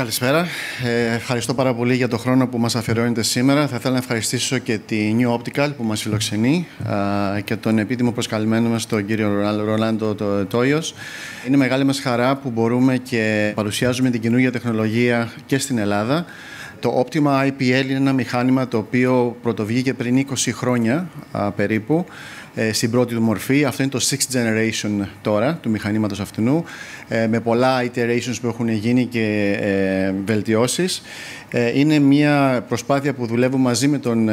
Καλησπέρα. Ευχαριστώ πάρα πολύ για τον χρόνο που μας αφιερώνετε σήμερα. Θα ήθελα να ευχαριστήσω και τη New Optical που μας φιλοξενεί και τον επίτιμο προσκαλημένο μας, τον κύριο Ρολάντο Τόιος. Είναι μεγάλη μας χαρά που μπορούμε και παρουσιάζουμε την καινούργια τεχνολογία και στην Ελλάδα. Το Optima IPL είναι ένα μηχάνημα το οποίο πρωτοβγήκε πριν 20 χρόνια περίπου στην πρώτη του μορφή. Αυτό είναι το 6th generation τώρα του μηχανήματος αυτού, με πολλά iterations που έχουν γίνει και βελτιώσεις. Είναι μια προσπάθεια που δουλεύω μαζί με τον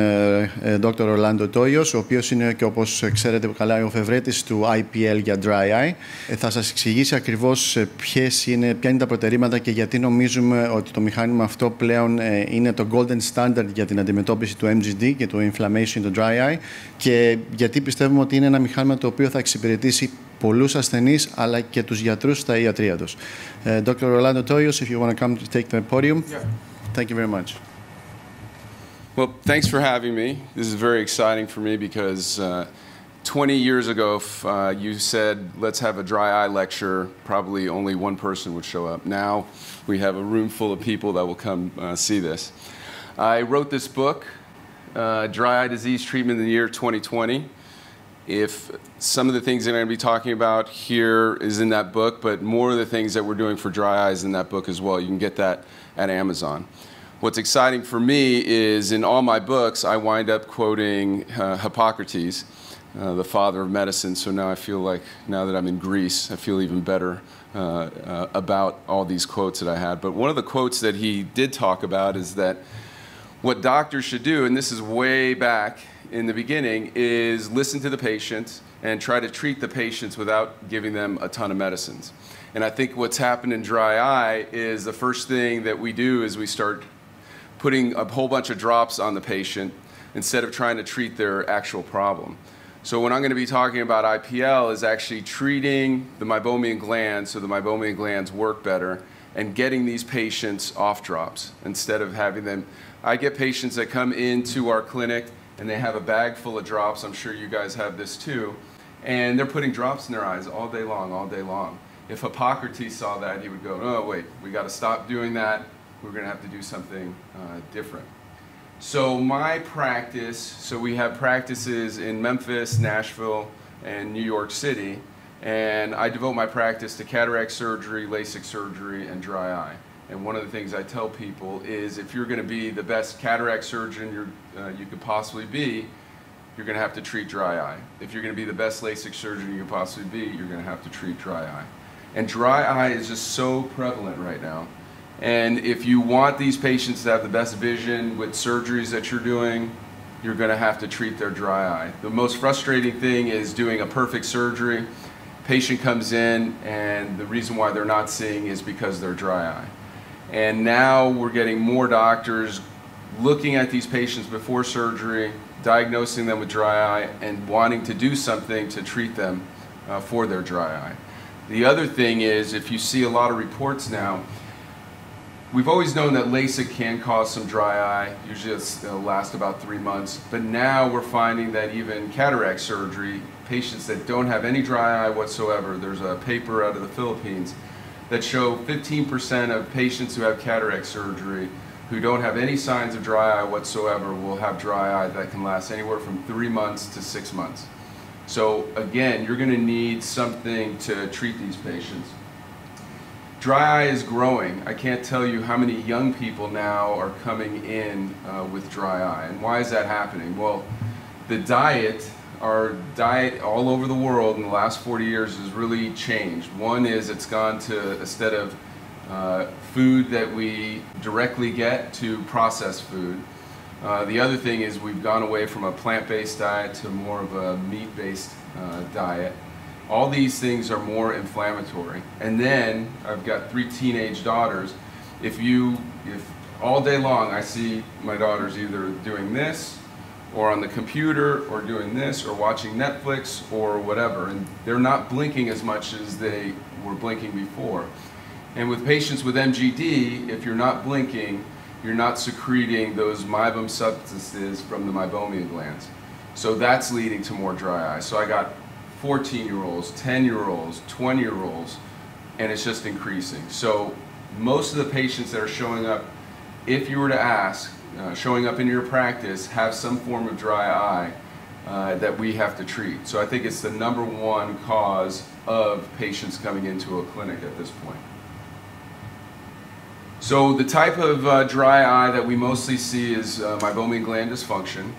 Dr. Ρολάντο Τόιος, ο οποίος είναι και, όπως ξέρετε καλά, ο εφευρέτης του IPL για dry eye. Θα σας εξηγήσει ακριβώς ποια είναι τα προτερήματα και γιατί νομίζουμε ότι το μηχάνημα αυτό πλέον είναι το golden standard για την αντιμετώπιση του MGD και του inflammation, το dry eye, και γιατί πιστεύουμε ότι είναι ένα μηχάνημα το οποίο θα εξυπηρετήσει πολλούς ασθενείς αλλά και τους γιατρούς στα ιατρεία τους. Dr. Rolando Toyos, if you want to come to take the podium. Yeah. Thank you very much. Well, thanks for having me. This is very exciting for me because 20 years ago, if you said, let's have a dry eye lecture, probably only one person would show up. Now we have a room full of people that will come see this. I wrote this book, Dry Eye Disease Treatment in the Year 2020. If some of the things that I'm going to be talking about here is in that book, but more of the things that we're doing for dry eyes in that book as well. You can get that at Amazon. What's exciting for me is in all my books, I wind up quoting Hippocrates, the father of medicine. So now I feel like, now that I'm in Greece, I feel even better about all these quotes that I had. But one of the quotes that he did talk about is that what doctors should do, and this is way back in the beginning, is listen to the patient and try to treat the patients without giving them a ton of medicines. And I think what's happened in dry eye is the first thing that we do is we start putting a whole bunch of drops on the patient instead of trying to treat their actual problem. So what I'm going to be talking about IPL is actually treating the meibomian glands so the meibomian glands work better and getting these patients off drops instead of having them. I get patients that come into our clinic and they have a bag full of drops. I'm sure you guys have this too. And they're putting drops in their eyes all day long, all day long. If Hippocrates saw that, he would go, oh, wait, we got to stop doing that. We're going to have to do something different. So my practice, so we have practices in Memphis, Nashville, and New York City. And I devote my practice to cataract surgery, LASIK surgery, and dry eye. And one of the things I tell people is if you're going to be the best cataract surgeon you could possibly be, you're going to have to treat dry eye. If you're going to be the best LASIK surgeon you could possibly be, you're going to have to treat dry eye. And dry eye is just so prevalent right now. And if you want these patients to have the best vision with surgeries that you're doing, you're going to have to treat their dry eye. The most frustrating thing is doing a perfect surgery. Patient comes in and the reason why they're not seeing is because they're dry eye. And now we're getting more doctors looking at these patients before surgery, diagnosing them with dry eye, and wanting to do something to treat them for their dry eye. The other thing is, if you see a lot of reports now, we've always known that LASIK can cause some dry eye. Usually it'll last about 3 months. But now we're finding that even cataract surgery, patients that don't have any dry eye whatsoever, there's a paper out of the Philippines that show 15% of patients who have cataract surgery who don't have any signs of dry eye whatsoever will have dry eye that can last anywhere from 3 months to 6 months. So again, you're going to need something to treat these patients. Dry eye is growing. I can't tell you how many young people now are coming in with dry eye. And why is that happening? Well, our diet all over the world in the last 40 years has really changed. One is it's gone to, instead of food that we directly get, to processed food. The other thing is we've gone away from a plant-based diet to more of a meat-based diet. All these things are more inflammatory. And then I've got 3 teenage daughters. If all day long I see my daughters either doing this or on the computer or doing this or watching Netflix or whatever, and they're not blinking as much as they were blinking before. And with patients with MGD, if you're not blinking, you're not secreting those meibum substances from the meibomian glands. So that's leading to more dry eye. So I got 14-year-olds, 10-year-olds, 20-year-olds, and it's just increasing. So most of the patients that are showing up, if you were to ask, showing up in your practice, have some form of dry eye that we have to treat. So I think it's the #1 cause of patients coming into a clinic at this point. So the type of dry eye that we mostly see is meibomian gland dysfunction.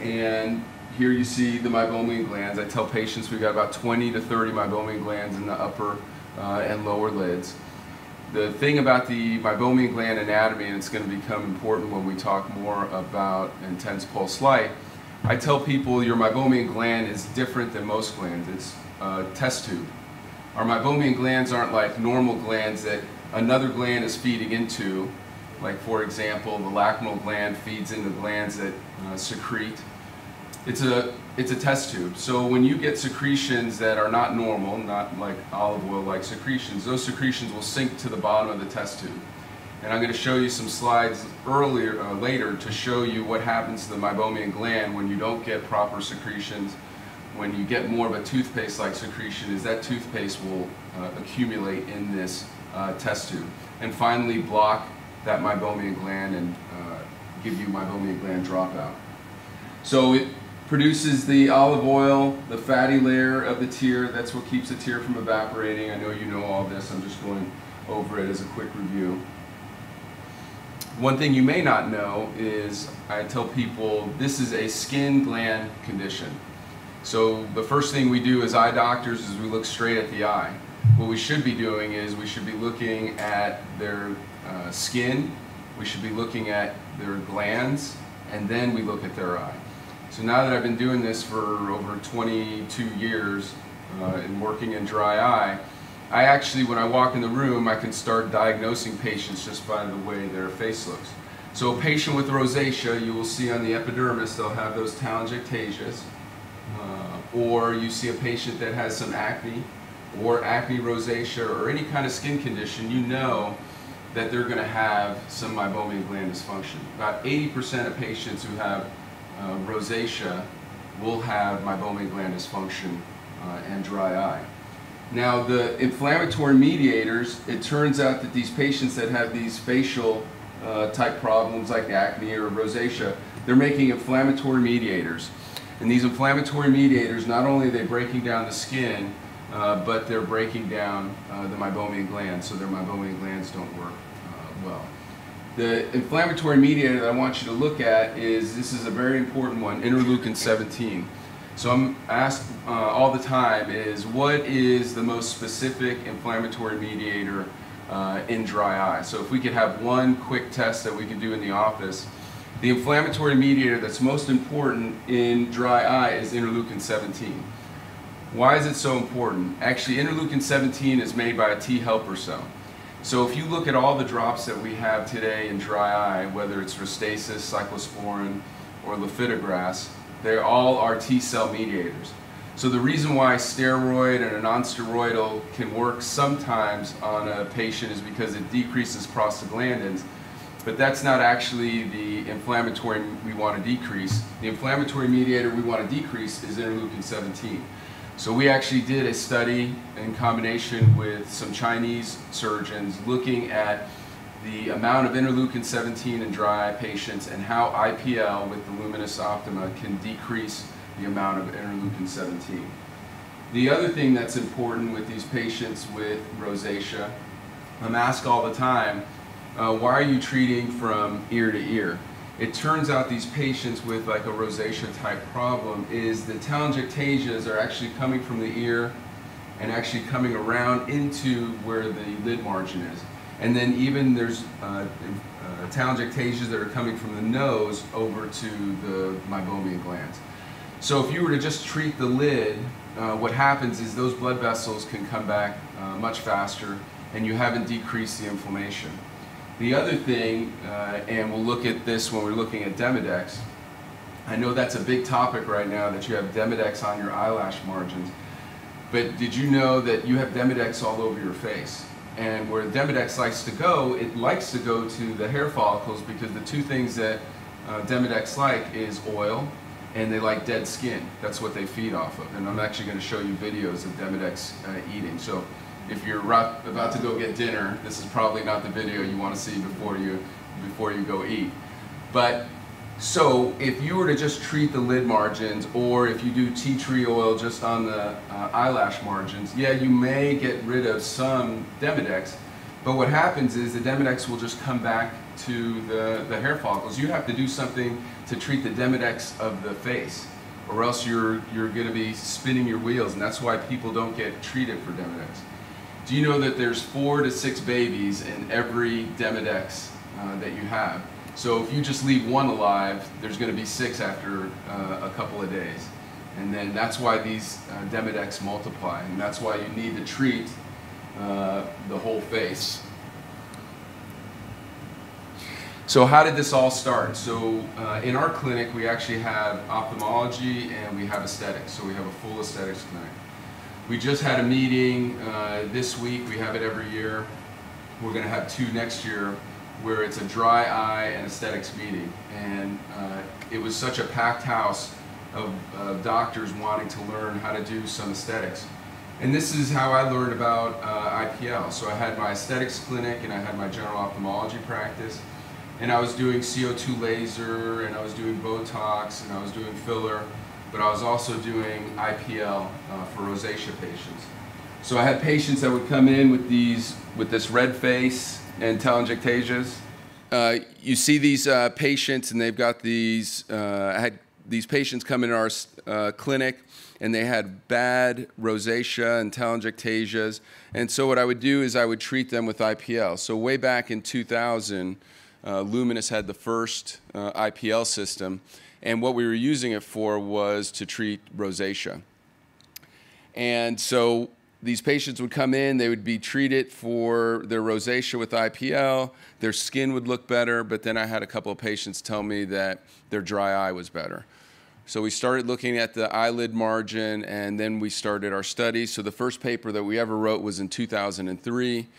And here you see the meibomian glands. I tell patients we've got about 20 to 30 meibomian glands in the upper and lower lids. The thing about the meibomian gland anatomy, and it's going to become important when we talk more about intense pulse light, I tell people your meibomian gland is different than most glands. It's a test tube. Our meibomian glands aren't like normal glands that another gland is feeding into. Like, for example, the lacrimal gland feeds into glands that secrete. It's a test tube. So when you get secretions that are not normal, not like olive oil-like secretions, those secretions will sink to the bottom of the test tube. And I'm going to show you some slides later to show you what happens to the meibomian gland when you don't get proper secretions. When you get more of a toothpaste-like secretion, is that toothpaste will accumulate in this test tube. And finally block that meibomian gland and give you meibomian gland dropout. So it produces the olive oil, the fatty layer of the tear. That's what keeps the tear from evaporating. I know you know all this. I'm just going over it as a quick review. One thing you may not know is I tell people this is a skin gland condition. So the first thing we do as eye doctors is we look straight at the eye. What we should be doing is we should be looking at their skin, we should be looking at their glands, and then we look at their eye. So now that I've been doing this for over 22 years and working in dry eye, I actually, when I walk in the room, I can start diagnosing patients just by the way their face looks. So a patient with rosacea, you will see on the epidermis, they'll have those telangiectasias. Or you see a patient that has some acne, or acne rosacea, or any kind of skin condition, you know that they're going to have some meibomian gland dysfunction. About 80% of patients who have rosacea will have meibomian gland dysfunction and dry eye. Now the inflammatory mediators, it turns out that these patients that have these facial type problems like acne or rosacea, they're making inflammatory mediators. And these inflammatory mediators, not only are they breaking down the skin, but they're breaking down the meibomian glands, so their meibomian glands don't work well. The inflammatory mediator that I want you to look at is, this is a very important one, interleukin 17. So I'm asked all the time is, what is the most specific inflammatory mediator in dry eye? So if we could have one quick test that we could do in the office, the inflammatory mediator that's most important in dry eye is interleukin 17. Why is it so important? Actually, interleukin 17 is made by a T helper cell. So if you look at all the drops that we have today in dry eye, whether it's Restasis, cyclosporin, or lifitegrast, they all are T cell mediators. So the reason why steroid and a non-steroidal can work sometimes on a patient is because it decreases prostaglandins, but that's not actually the inflammatory we want to decrease. The inflammatory mediator we want to decrease is interleukin 17. So we actually did a study in combination with some Chinese surgeons looking at the amount of interleukin 17 in dry eye patients and how IPL with the Luminous Optima can decrease the amount of interleukin 17. The other thing that's important with these patients with rosacea, I'm asked all the time, why are you treating from ear to ear? It turns out these patients with like a rosacea type problem is the telangiectasias are actually coming from the ear and actually coming around into where the lid margin is. And then even there's telangiectasias that are coming from the nose over to the meibomian glands. So if you were to just treat the lid, what happens is those blood vessels can come back much faster and you haven't decreased the inflammation. The other thing, and we'll look at this when we're looking at Demodex, I know that's a big topic right now that you have Demodex on your eyelash margins, but did you know that you have Demodex all over your face? And where Demodex likes to go, it likes to go to the hair follicles because the two things that Demodex like is oil and they like dead skin. That's what they feed off of. And I'm actually going to show you videos of Demodex eating. So if you're about to go get dinner, this is probably not the video you want to see before you go eat. But so if you were to just treat the lid margins, or if you do tea tree oil just on the eyelash margins, yeah, you may get rid of some Demodex, but what happens is the Demodex will just come back to the hair follicles. You have to do something to treat the Demodex of the face, or else you're going to be spinning your wheels, and that's why people don't get treated for Demodex. Do you know that there's 4 to 6 babies in every Demodex that you have? So if you just leave one alive, there's going to be 6 after a couple of days. And then that's why these Demodex multiply, and that's why you need to treat the whole face. So how did this all start? So in our clinic, we actually have ophthalmology and we have aesthetics. So we have a full aesthetics clinic. We just had a meeting this week. We have it every year. We're going to have 2 next year, where it's a dry eye and aesthetics meeting. And it was such a packed house of doctors wanting to learn how to do some aesthetics. And this is how I learned about IPL. So I had my aesthetics clinic and I had my general ophthalmology practice. And I was doing CO2 laser, and I was doing Botox, and I was doing filler, but I was also doing IPL for rosacea patients. So I had patients that would come in with this red face and telangiectasias. You see these patients, and they've got these. I had these patients come into our clinic, and they had bad rosacea and telangiectasias. And so what I would do is I would treat them with IPL. So way back in 2000. Luminous had the first IPL system, and what we were using it for was to treat rosacea. And so these patients would come in, they would be treated for their rosacea with IPL, their skin would look better, but then I had a couple of patients tell me that their dry eye was better. So we started looking at the eyelid margin, and then we started our study. So the first paper that we ever wrote was in 2003.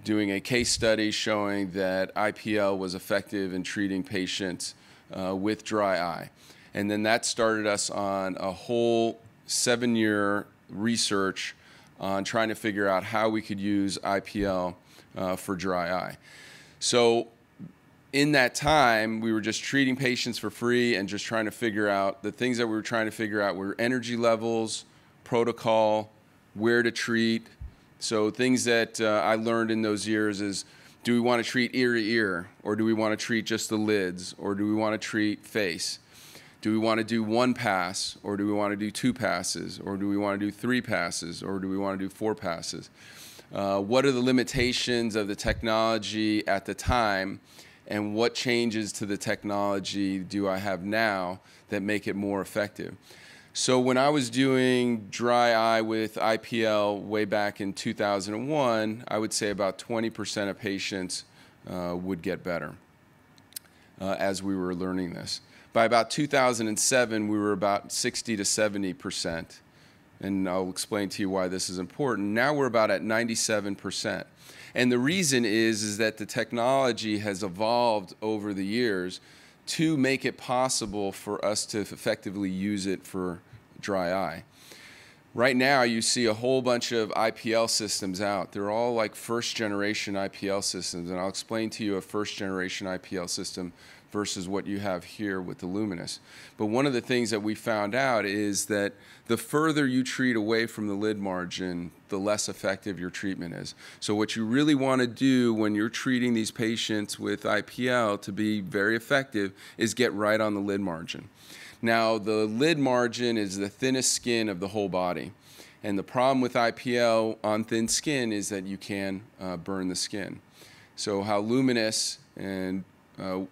Doing a case study showing that IPL was effective in treating patients with dry eye. And then that started us on a whole 7-year research on trying to figure out how we could use IPL for dry eye. So in that time, we were just treating patients for free and just trying to figure out, the things that we were trying to figure out were energy levels, protocol, where to treat. So things that I learned in those years is, do we want to treat ear to ear, or do we want to treat just the lids, or do we want to treat face? Do we want to do 1 pass, or do we want to do 2 passes, or do we want to do 3 passes, or do we want to do 4 passes? What are the limitations of the technology at the time, and what changes to the technology do I have now that make it more effective? So when I was doing dry eye with IPL way back in 2001, I would say about 20% of patients would get better as we were learning this. By about 2007, we were about 60 to 70%, and I'll explain to you why this is important. Now we're about at 97%. And the reason is that the technology has evolved over the years to make it possible for us to effectively use it for dry eye. Right now, you see a whole bunch of IPL systems out. They're all like first-generation IPL systems, and I'll explain to you a first-generation IPL system versus what you have here with the Luminous. But one of the things that we found out is that the further you treat away from the lid margin, the less effective your treatment is. So what you really want to do when you're treating these patients with IPL to be very effective is get right on the lid margin. Now, the lid margin is the thinnest skin of the whole body. And the problem with IPL on thin skin is that you can burn the skin. So how Luminous, and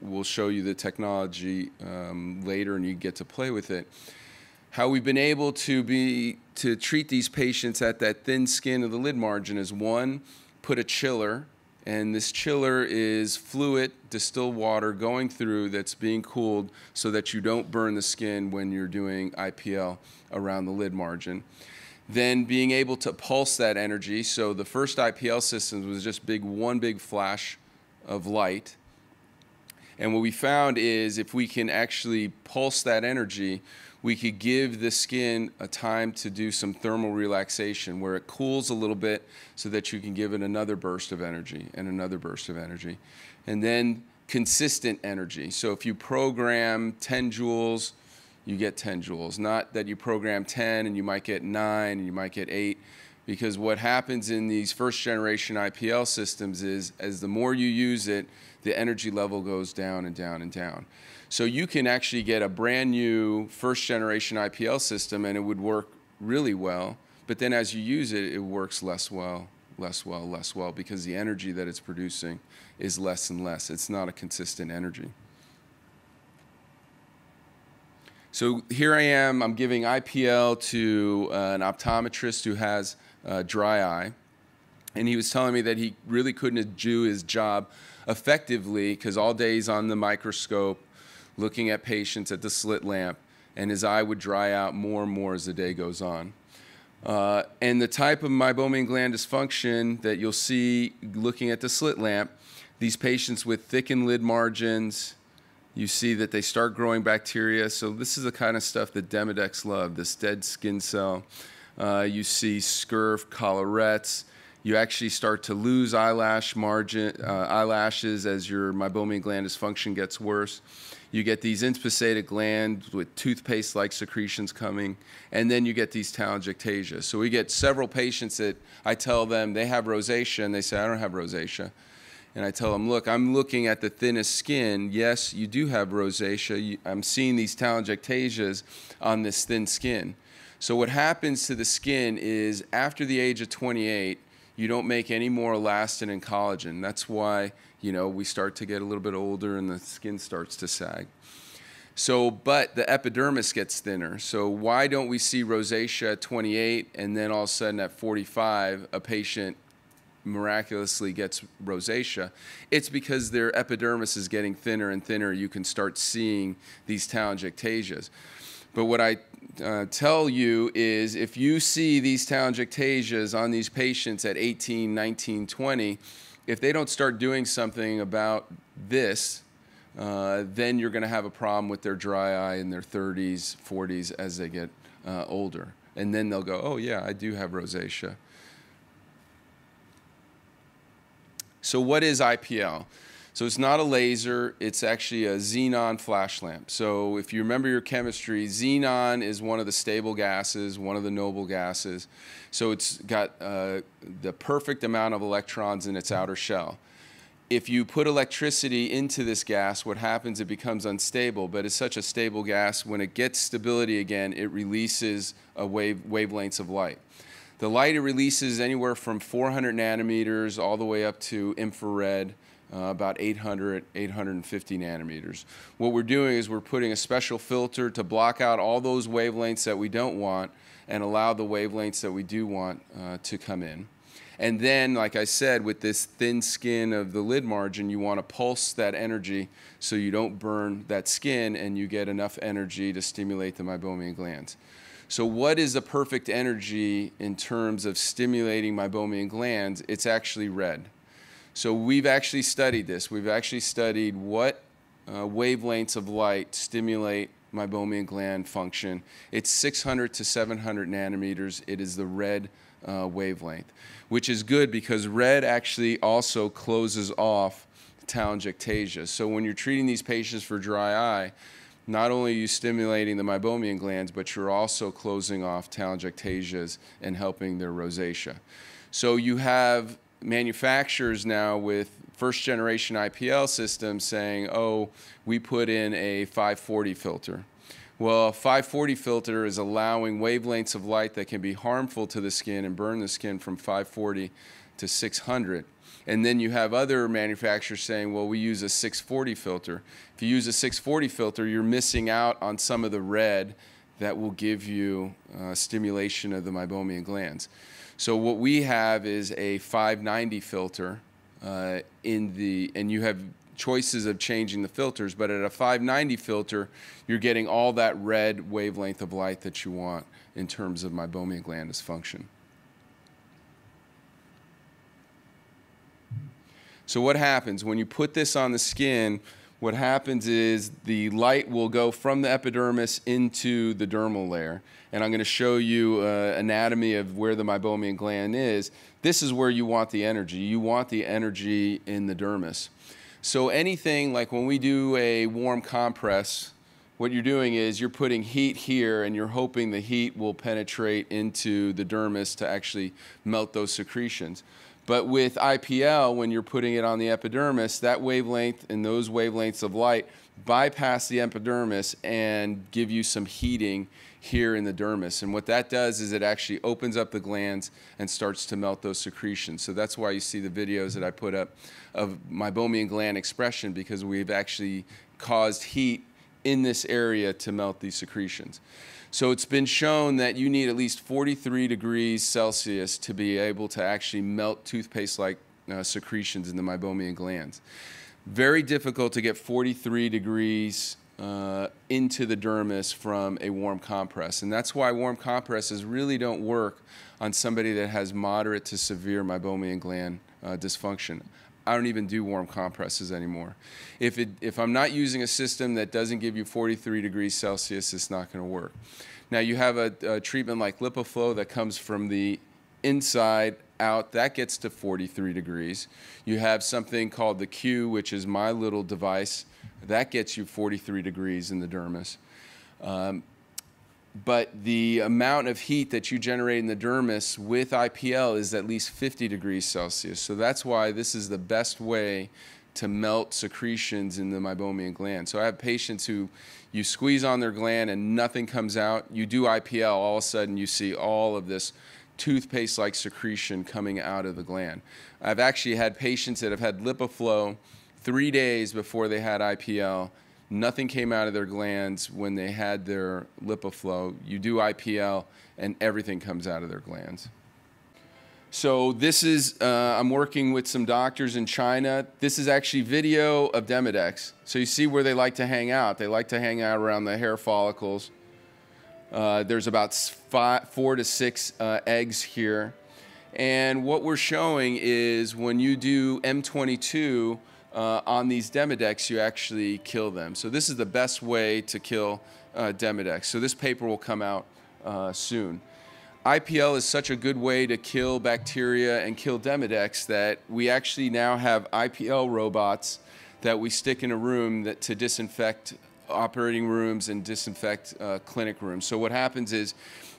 we'll show you the technology later and you get to play with it, how we've been able to treat these patients at that thin skin of the lid margin is, 1, put a chiller, and this chiller is fluid, distilled water going through that's being cooled so that you don't burn the skin when you're doing IPL around the lid margin. Then being able to pulse that energy. So the first IPL systems was just one big flash of light. And what we found is if we can actually pulse that energy, we could give the skin a time to do some thermal relaxation where it cools a little bit so that you can give it another burst of energy and another burst of energy. And then consistent energy. So if you program 10 joules, you get 10 joules. Not that you program 10 and you might get 9 and you might get 8. Because what happens in these first generation IPL systems is as the more you use it, the energy level goes down and down and down. So you can actually get a brand new first generation IPL system and it would work really well, but then as you use it, it works less well because the energy that it's producing is less and less. It's not a consistent energy. So here I am, I'm giving IPL to an optometrist who has dry eye. And he was telling me that he really couldn't do his job effectively because all day he's on the microscope looking at patients at the slit lamp, and his eye would dry out more and more as the day goes on. And the type of meibomian gland dysfunction that you'll see looking at the slit lamp, these patients with thickened lid margins, you see that they start growing bacteria. So this is the kind of stuff that Demodex love, this dead skin cell. You see scurf, collarettes. You actually start to lose eyelashes as your meibomian gland dysfunction gets worse. You get these inspissated glands with toothpaste-like secretions coming, and then you get these telangiectasia. So we get several patients that I tell them they have rosacea, and they say, I don't have rosacea. And I tell them, look, I'm looking at the thinnest skin. Yes, you do have rosacea. I'm seeing these telangiectasias on this thin skin. So what happens to the skin is after the age of 28, you don't make any more elastin and collagen. That's why, you know, we start to get a little bit older and the skin starts to sag. So, but the epidermis gets thinner. So why don't we see rosacea at 28 and then all of a sudden at 45 a patient miraculously gets rosacea? It's because their epidermis is getting thinner and thinner. You can start seeing these telangiectasias. But what I tell you is if you see these telangiectasias on these patients at 18, 19, 20, if they don't start doing something about this, then you're going to have a problem with their dry eye in their 30s, 40s as they get older. And then they'll go, oh yeah, I do have rosacea. So what is IPL? So it's not a laser, it's actually a xenon flash lamp. So if you remember your chemistry, xenon is one of the stable gases, one of the noble gases. So it's got the perfect amount of electrons in its outer shell. If you put electricity into this gas, what happens, it becomes unstable, but it's such a stable gas, when it gets stability again, it releases wavelengths of light. The light it releases anywhere from 400 nanometers all the way up to infrared, about 800, 850 nanometers. What we're doing is we're putting a special filter to block out all those wavelengths that we don't want and allow the wavelengths that we do want to come in. And then, like I said, with this thin skin of the lid margin, you want to pulse that energy so you don't burn that skin and you get enough energy to stimulate the meibomian glands. So what is the perfect energy in terms of stimulating meibomian glands? It's actually red. So we've actually studied this. We've actually studied what wavelengths of light stimulate meibomian gland function. It's 600 to 700 nanometers. It is the red wavelength, which is good because red actually also closes off telangiectasia. So when you're treating these patients for dry eye, not only are you stimulating the meibomian glands, but you're also closing off telangiectasias and helping their rosacea. So you have manufacturers now with first generation IPL systems saying, oh, we put in a 540 filter. Well, a 540 filter is allowing wavelengths of light that can be harmful to the skin and burn the skin from 540 to 600. And then you have other manufacturers saying, well, we use a 640 filter. If you use a 640 filter, you're missing out on some of the red that will give you stimulation of the meibomian glands. So what we have is a 590 filter and you have choices of changing the filters, but at a 590 filter, you're getting all that red wavelength of light that you want in terms of meibomian gland dysfunction. So what happens when you put this on the skin? what happens is the light will go from the epidermis into the dermal layer. And I'm going to show you anatomy of where the meibomian gland is. This is where you want the energy. You want the energy in the dermis. So anything like when we do a warm compress, what you're doing is you're putting heat here and you're hoping the heat will penetrate into the dermis to actually melt those secretions. But with IPL, when you're putting it on the epidermis, that wavelength and those wavelengths of light bypass the epidermis and give you some heating here in the dermis. And what that does is it actually opens up the glands and starts to melt those secretions. So that's why you see the videos that I put up of meibomian gland expression, because we've actually caused heat in this area to melt these secretions. So it's been shown that you need at least 43 degrees Celsius to be able to actually melt toothpaste-like secretions in the meibomian glands. Very difficult to get 43 degrees into the dermis from a warm compress. And that's why warm compresses really don't work on somebody that has moderate to severe meibomian gland dysfunction. I don't even do warm compresses anymore. If I'm not using a system that doesn't give you 43 degrees Celsius, it's not going to work. Now you have a treatment like LipiFlow that comes from the inside out. That gets to 43 degrees. You have something called the Q, which is my little device. That gets you 43 degrees in the dermis. But the amount of heat that you generate in the dermis with IPL is at least 50 degrees Celsius. So that's why this is the best way to melt secretions in the meibomian gland. So I have patients who you squeeze on their gland and nothing comes out. You do IPL, all of a sudden you see all of this toothpaste-like secretion coming out of the gland. I've actually had patients that have had LipiFlow 3 days before they had IPL. Nothing came out of their glands when they had their LipiFlow. You do IPL and everything comes out of their glands. So this is, I'm working with some doctors in China. This is actually video of Demodex. So you see where they like to hang out. They like to hang out around the hair follicles. There's about 4 to 6 eggs here. And what we're showing is when you do M22, on these Demodex, you actually kill them. So this is the best way to kill Demodex. So this paper will come out soon. IPL is such a good way to kill bacteria and kill Demodex that we actually now have IPL robots that we stick in a room to disinfect operating rooms and disinfect clinic rooms. So what happens is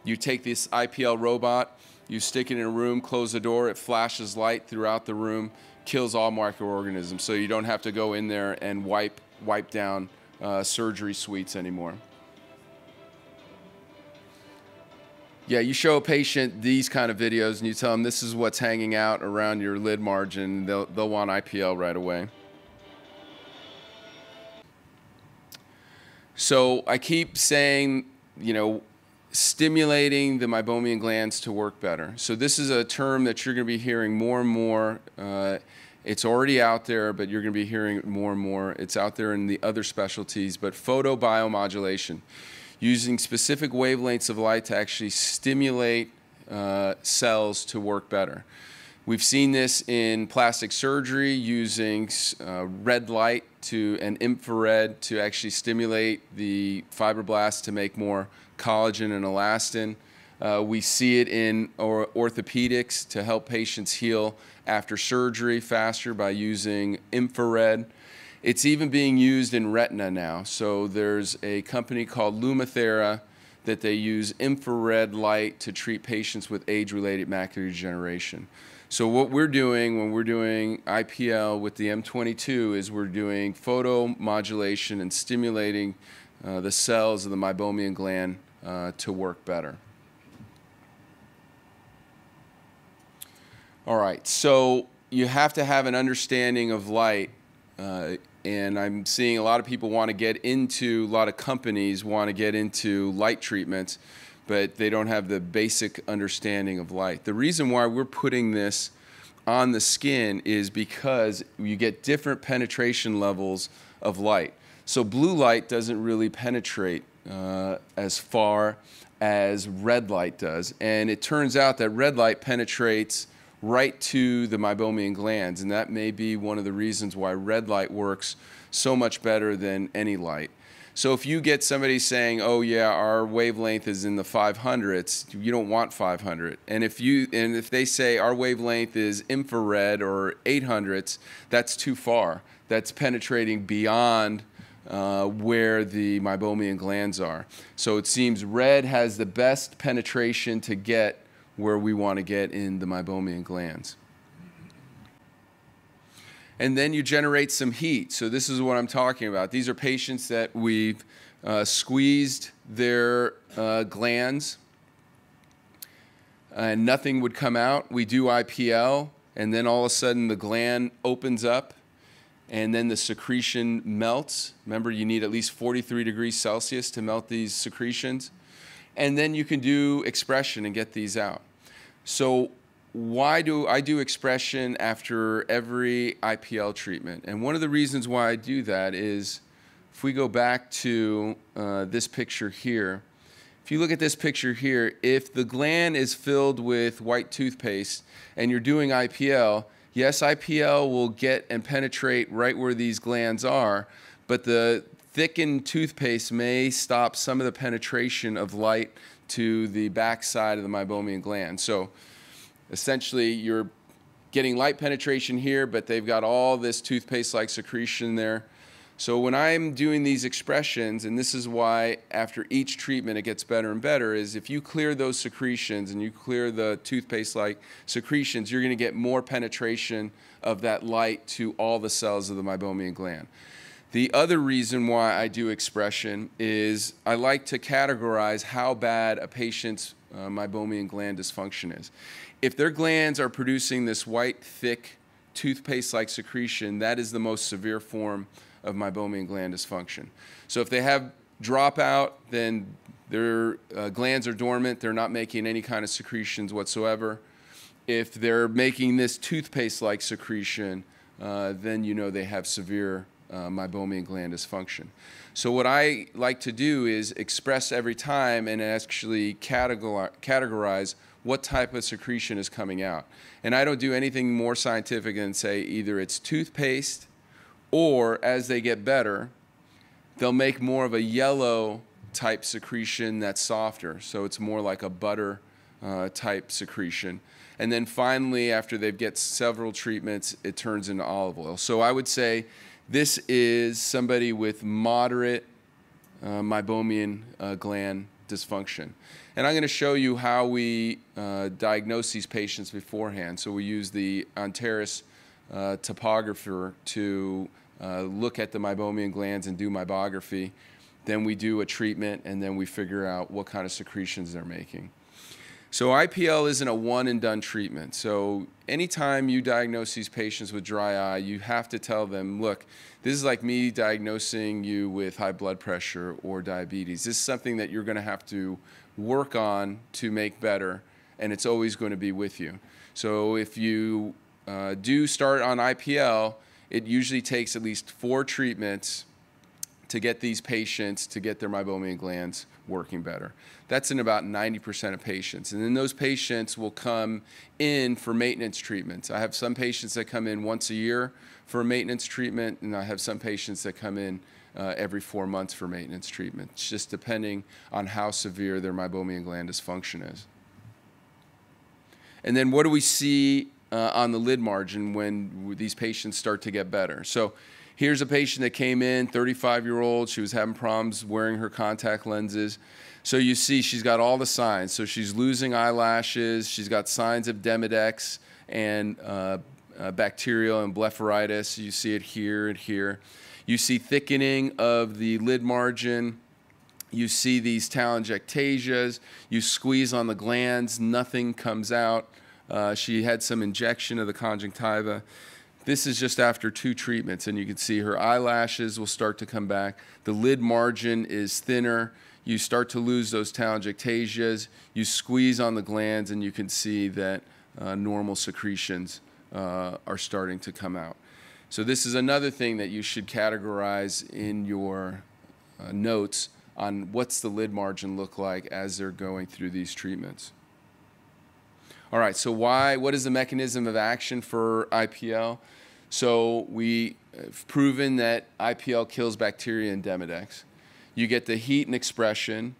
you take this IPL robot, you stick it in a room, close the door, it flashes light throughout the room, kills all microorganisms, so you don't have to go in there and wipe down surgery suites anymore. Yeah, you show a patient these kind of videos and you tell them this is what's hanging out around your lid margin, they'll want IPL right away. So I keep saying, you know, stimulating the meibomian glands to work better. So this is a term that you're going to be hearing more and more. It's already out there, but you're going to be hearing it more and more. It's out there in the other specialties, but photobiomodulation, using specific wavelengths of light to actually stimulate cells to work better. We've seen this in plastic surgery using red light and infrared to actually stimulate the fibroblasts to make more collagen and elastin. We see it in orthopedics to help patients heal after surgery faster by using infrared. It's even being used in retina now. So there's a company called Lumathera that they use infrared light to treat patients with age-related macular degeneration. So what we're doing when we're doing IPL with the M22 is we're doing photomodulation and stimulating the cells of the meibomian gland to work better. All right, so you have to have an understanding of light, and I'm seeing a lot of people want to get into, a lot of companies want to get into light treatments, but they don't have the basic understanding of light. The reason why we're putting this on the skin is because you get different penetration levels of light. So blue light doesn't really penetrate as far as red light does, and it turns out that red light penetrates right to the meibomian glands, and that may be one of the reasons why red light works so much better than any light. So if you get somebody saying, oh yeah, our wavelength is in the 500s, you don't want 500. And if they say our wavelength is infrared or 800s, that's too far. That's penetrating beyond where the meibomian glands are. So it seems red has the best penetration to get where we want to get in the meibomian glands. And then you generate some heat. So this is what I'm talking about. These are patients that we've squeezed their glands and nothing would come out. We do IPL, and then all of a sudden the gland opens up and then the secretion melts. Remember, you need at least 43 degrees Celsius to melt these secretions. And then you can do expression and get these out. So why do I do expression after every IPL treatment? And one of the reasons why I do that is, if we go back to this picture here, if you look at this picture here, if the gland is filled with white toothpaste and you're doing IPL, yes, IPL will get and penetrate right where these glands are, but the thickened toothpaste may stop some of the penetration of light to the back side of the meibomian gland. So essentially, you're getting light penetration here, but they've got all this toothpaste-like secretion there. So when I'm doing these expressions, and this is why after each treatment it gets better and better, is if you clear those secretions and you clear the toothpaste-like secretions, you're going to get more penetration of that light to all the cells of the meibomian gland. The other reason why I do expression is I like to categorize how bad a patient's meibomian gland dysfunction is. If their glands are producing this white, thick, toothpaste-like secretion, that is the most severe form of meibomian gland dysfunction. So if they have dropout, then their glands are dormant. They're not making any kind of secretions whatsoever. If they're making this toothpaste-like secretion, then you know they have severe meibomian gland dysfunction. So what I like to do is express every time and actually categorize what type of secretion is coming out. And I don't do anything more scientific than say either it's toothpaste, or as they get better, they'll make more of a yellow type secretion that's softer. So it's more like a butter type secretion. And then finally, after they get several treatments, it turns into olive oil. So I would say this is somebody with moderate meibomian gland dysfunction. And I'm going to show you how we diagnose these patients beforehand. So we use the Ontaris topographer to look at the meibomian glands and do meibography. Then we do a treatment, and then we figure out what kind of secretions they're making. So IPL isn't a one-and-done treatment. So anytime you diagnose these patients with dry eye, you have to tell them, look, this is like me diagnosing you with high blood pressure or diabetes. This is something that you're going to have to work on to make better, and it's always going to be with you. So if you do start on IPL, it usually takes at least 4 treatments to get these patients to get their meibomian glands working better. That's in about 90% of patients. And then those patients will come in for maintenance treatments. I have some patients that come in once a year for a maintenance treatment, and I have some patients that come in every 4 months for maintenance treatment. It's just depending on how severe their meibomian gland dysfunction is. And then what do we see on the lid margin when these patients start to get better? So here's a patient that came in, 35-year-old. She was having problems wearing her contact lenses. So you see she's got all the signs. So she's losing eyelashes. She's got signs of Demodex and bacterial and blepharitis. You see it here and here. You see thickening of the lid margin. You see these telangiectasias. You squeeze on the glands. Nothing comes out. She had some injection of the conjunctiva. This is just after 2 treatments, and you can see her eyelashes will start to come back. The lid margin is thinner. You start to lose those telangiectasias. You squeeze on the glands, and you can see that normal secretions are starting to come out. So this is another thing that you should categorize in your notes on what's the lid margin look like as they're going through these treatments. All right, so what is the mechanism of action for IPL? So we have proven that IPL kills bacteria in Demodex. You get the heat and expression.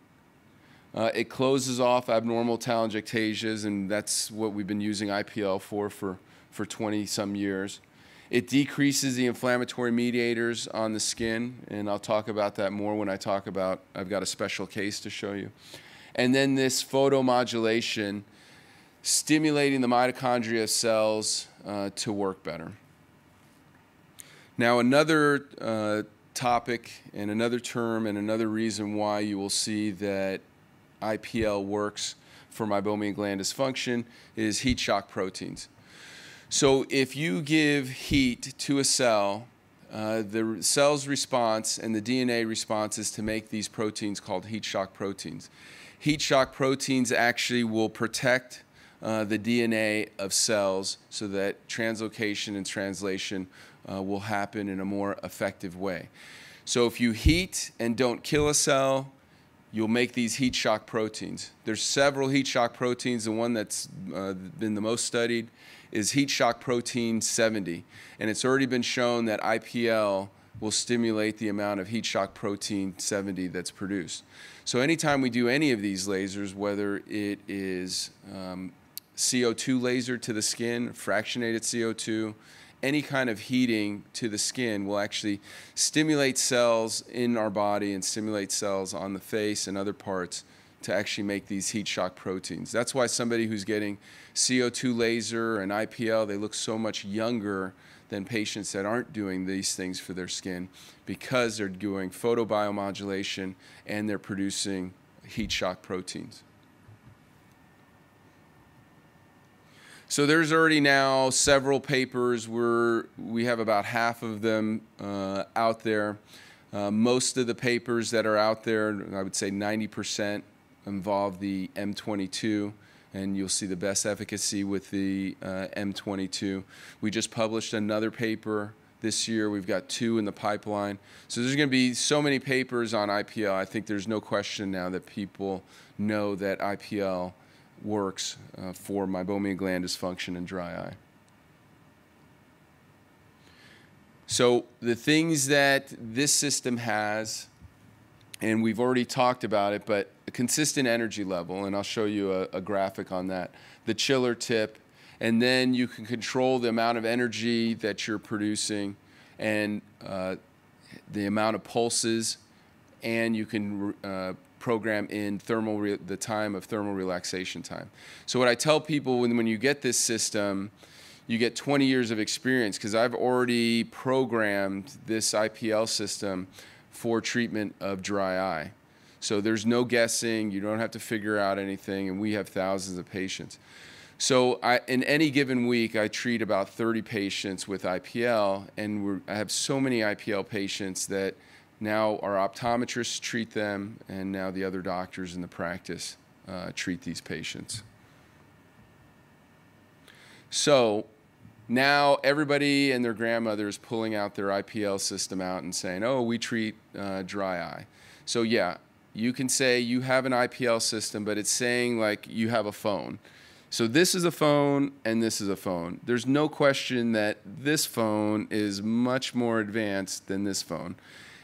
It closes off abnormal telangiectasias, and that's what we've been using IPL for 20-some years. It decreases the inflammatory mediators on the skin, and I'll talk about that more when I talk about, I've got a special case to show you. And then this photomodulation, stimulating the mitochondria cells to work better. Now, another topic and another term and another reason why you will see that IPL works for meibomian gland dysfunction is heat shock proteins. So if you give heat to a cell, the cell's response and the DNA response is to make these proteins called heat shock proteins. Heat shock proteins actually will protect the DNA of cells so that translocation and translation will happen in a more effective way. So if you heat and don't kill a cell, you'll make these heat shock proteins. There's several heat shock proteins. The one that's been the most studied is heat shock protein 70. And it's already been shown that IPL will stimulate the amount of heat shock protein 70 that's produced. So anytime we do any of these lasers, whether it is CO2 laser to the skin, fractionated CO2, any kind of heating to the skin will actually stimulate cells in our body and stimulate cells on the face and other parts to actually make these heat shock proteins. That's why somebody who's getting CO2 laser and IPL, they look so much younger than patients that aren't doing these things for their skin, because they're doing photobiomodulation and they're producing heat shock proteins. So there's already now several papers where we have about half of them out there. Most of the papers that are out there, I would say 90%, involve the M22, and you'll see the best efficacy with the M22. We just published another paper this year. We've got 2 in the pipeline. So there's going to be so many papers on IPL. I think there's no question now that people know that IPL works for meibomian gland dysfunction and dry eye. So the things that this system has, and we've already talked about it, but a consistent energy level, and I'll show you a graphic on that, the chiller tip, and then you can control the amount of energy that you're producing and the amount of pulses, and you can program in the time of thermal relaxation time. So what I tell people when you get this system, you get 20 years of experience, because I've already programmed this IPL system for treatment of dry eye. So there's no guessing, you don't have to figure out anything, and we have thousands of patients. So in any given week, I treat about 30 patients with IPL, and I have so many IPL patients that now our optometrists treat them, and now the other doctors in the practice treat these patients. So now everybody and their grandmother is pulling out their IPL system out and saying, oh, we treat dry eye. So yeah, you can say you have an IPL system, but it's saying like you have a phone. So this is a phone and this is a phone. There's no question that this phone is much more advanced than this phone.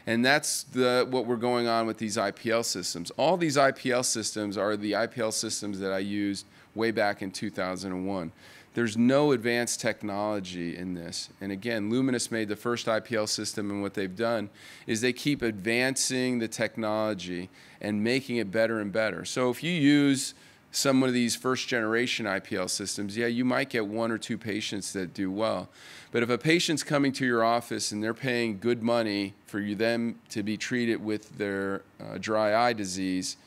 And that's what we're going on with these IPL systems. All these IPL systems are the IPL systems that I used way back in 2001. There's no advanced technology in this. And again, Luminous made the first IPL system, and what they've done is they keep advancing the technology and making it better and better. So if you use some of these first-generation IPL systems, yeah, you might get 1 or 2 patients that do well. But if a patient's coming to your office and they're paying good money for them to be treated with their dry eye disease,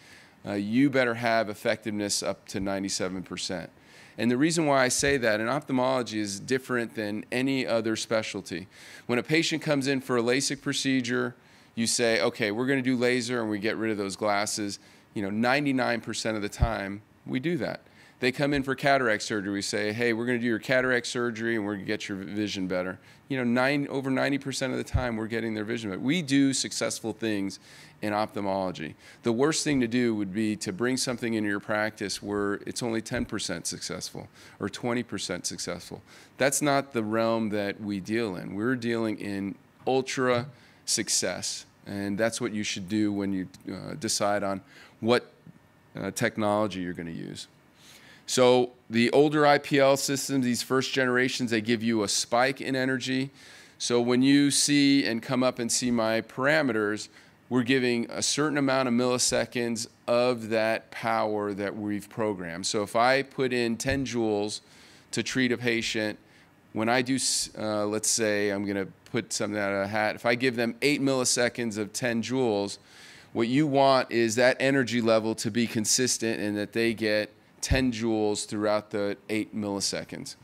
you better have effectiveness up to 97%. And the reason why I say that in ophthalmology is different than any other specialty. When a patient comes in for a LASIK procedure, you say, okay, we're going to do laser and we get rid of those glasses. 99% of the time, we do that. They come in for cataract surgery. We say, hey, we're going to do your cataract surgery and we're going to get your vision better. You know, over 90% of the time we're getting their vision better. We do successful things in ophthalmology. The worst thing to do would be to bring something into your practice where it's only 10% successful or 20% successful. That's not the realm that we deal in. We're dealing in ultra success, and that's what you should do when you decide on what technology you're going to use. So the older IPL systems, these first generations, they give you a spike in energy. So when you see and come up and see my parameters, we're giving a certain amount of milliseconds of that power that we've programmed. So if I put in 10 joules to treat a patient, when I do, let's say I'm going to put something out of a hat, if I give them 8 milliseconds of 10 joules, what you want is that energy level to be consistent and that they get 10 joules throughout the 8 milliseconds.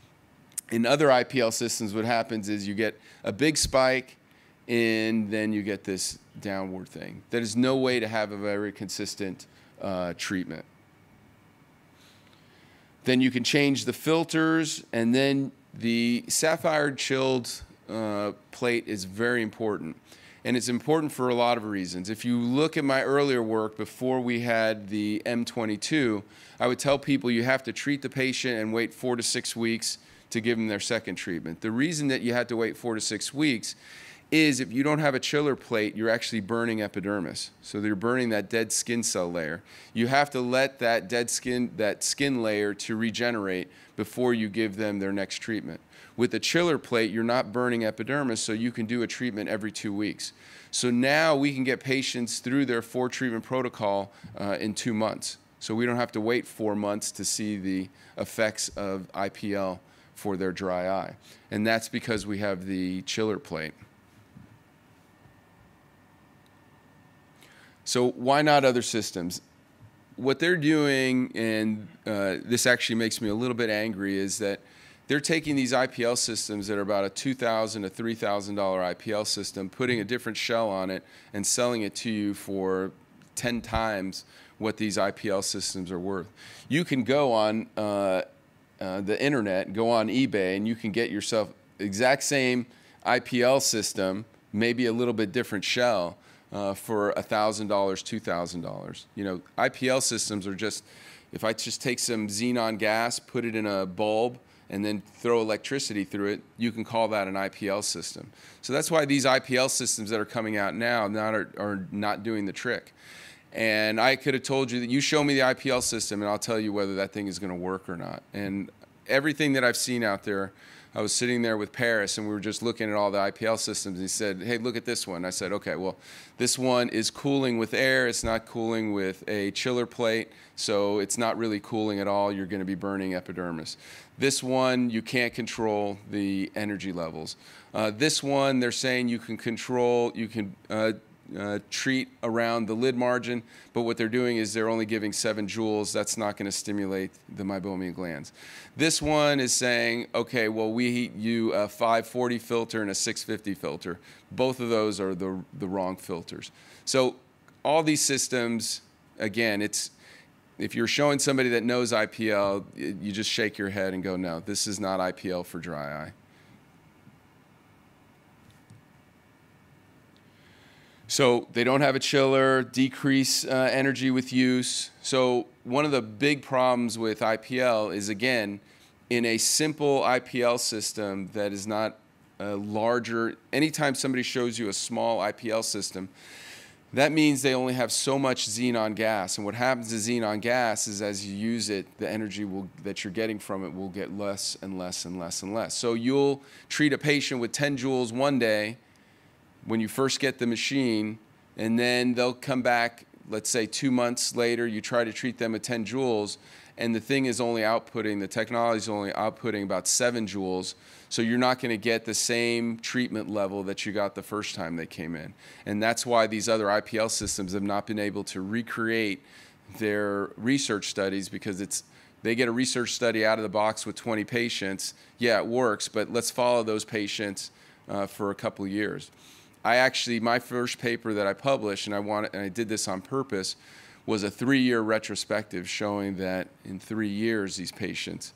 In other IPL systems, what happens is you get a big spike and then you get this downward thing. There is no way to have a very consistent treatment. Then you can change the filters, and then the sapphire chilled plate is very important. And it's important for a lot of reasons. If you look at my earlier work before we had the M22, I would tell people you have to treat the patient and wait 4 to 6 weeks to give them their second treatment. The reason that you had to wait 4 to 6 weeks is if you don't have a chiller plate, you're actually burning epidermis. So you're burning that dead skin cell layer. You have to let that dead skin, that skin layer to regenerate before you give them their next treatment. With a chiller plate, you're not burning epidermis, so you can do a treatment every 2 weeks. So now we can get patients through their 4-treatment protocol in 2 months. So we don't have to wait 4 months to see the effects of IPL for their dry eye. And that's because we have the chiller plate. So why not other systems? What they're doing, and this actually makes me a little bit angry, is that they're taking these IPL systems that are about a $2,000 to $3,000 IPL system, putting a different shell on it, and selling it to you for 10 times what these IPL systems are worth. You can go on the internet, go on eBay, and you can get yourself the exact same IPL system, maybe a little bit different shell, for $1,000, $2,000. You know, IPL systems are just, if I just take some xenon gas, put it in a bulb, and then throw electricity through it, you can call that an IPL system. So that's why these IPL systems that are coming out now are not doing the trick. And I could have told you that you show me the IPL system and I'll tell you whether that thing is going to work or not. And everything that I've seen out there, I was sitting there with Paris and we were just looking at all the IPL systems, and he said, hey, look at this one. I said, okay, well, this one is cooling with air. It's not cooling with a chiller plate, so it's not really cooling at all. You're going to be burning epidermis. This one, you can't control the energy levels. This one, they're saying you can control, you can treat around the lid margin, but what they're doing is they're only giving 7 joules. That's not going to stimulate the meibomian glands. This one is saying, okay, well, we heat you a 540 filter and a 650 filter. Both of those are the wrong filters. So all these systems, again, if you're showing somebody that knows IPL, you just shake your head and go, no, this is not IPL for dry eye. So they don't have a chiller, decrease energy with use. So one of the big problems with IPL is, again, in a simple IPL system that is not a larger, anytime somebody shows you a small IPL system, that means they only have so much xenon gas. And what happens to xenon gas is as you use it, the energy that you're getting from it will get less and less and less and less. So you'll treat a patient with 10 joules one day when you first get the machine, and then they'll come back, let's say 2 months later, you try to treat them at 10 joules, and the thing is only outputting, the technology is only outputting about 7 joules, so you're not going to get the same treatment level that you got the first time they came in. And that's why these other IPL systems have not been able to recreate their research studies, because they get a research study out of the box with 20 patients. Yeah, it works, but let's follow those patients for a couple of years. My first paper that I published, and I did this on purpose, was a 3-year retrospective showing that in 3 years these patients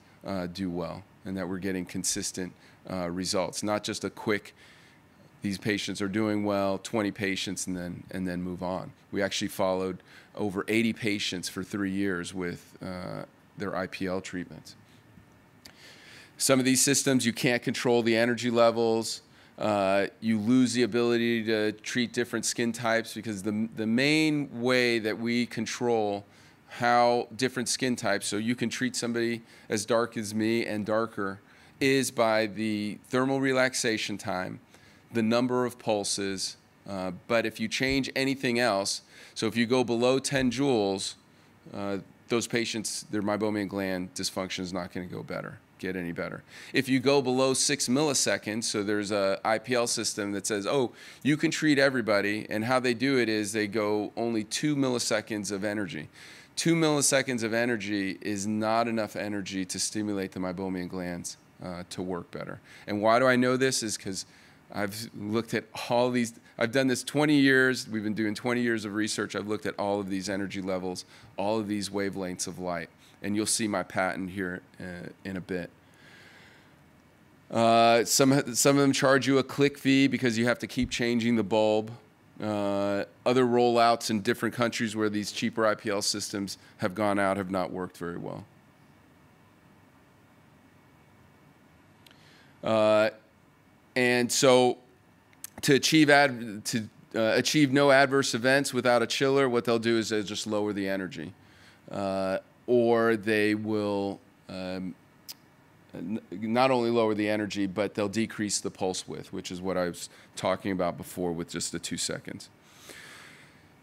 do well and that we're getting consistent results, not just a quick, these patients are doing well, 20 patients and then move on. We actually followed over 80 patients for 3 years with their IPL treatments. Some of these systems, you can't control the energy levels. You lose the ability to treat different skin types because the main way that we control how different skin types, so you can treat somebody as dark as me and darker, is by the thermal relaxation time, the number of pulses, but if you change anything else, so if you go below 10 joules, those patients, their meibomian gland dysfunction is not going to get any better. If you go below 6 milliseconds, so there's a IPL system that says, oh, you can treat everybody, and how they do it is they go only 2 milliseconds of energy. 2 milliseconds of energy is not enough energy to stimulate the meibomian glands to work better. And why do I know this? Is because I've looked at all these, I've done this 20 years, we've been doing 20 years of research, I've looked at all of these energy levels, all of these wavelengths of light, and you'll see my patent here in a bit. Some of them charge you a click fee because you have to keep changing the bulb. Other rollouts in different countries where these cheaper IPL systems have gone out have not worked very well. And so to achieve no adverse events without a chiller, what they'll do is they'll just lower the energy. Or they will not only lower the energy, but they'll decrease the pulse width, which is what I was talking about before with just the 2 seconds.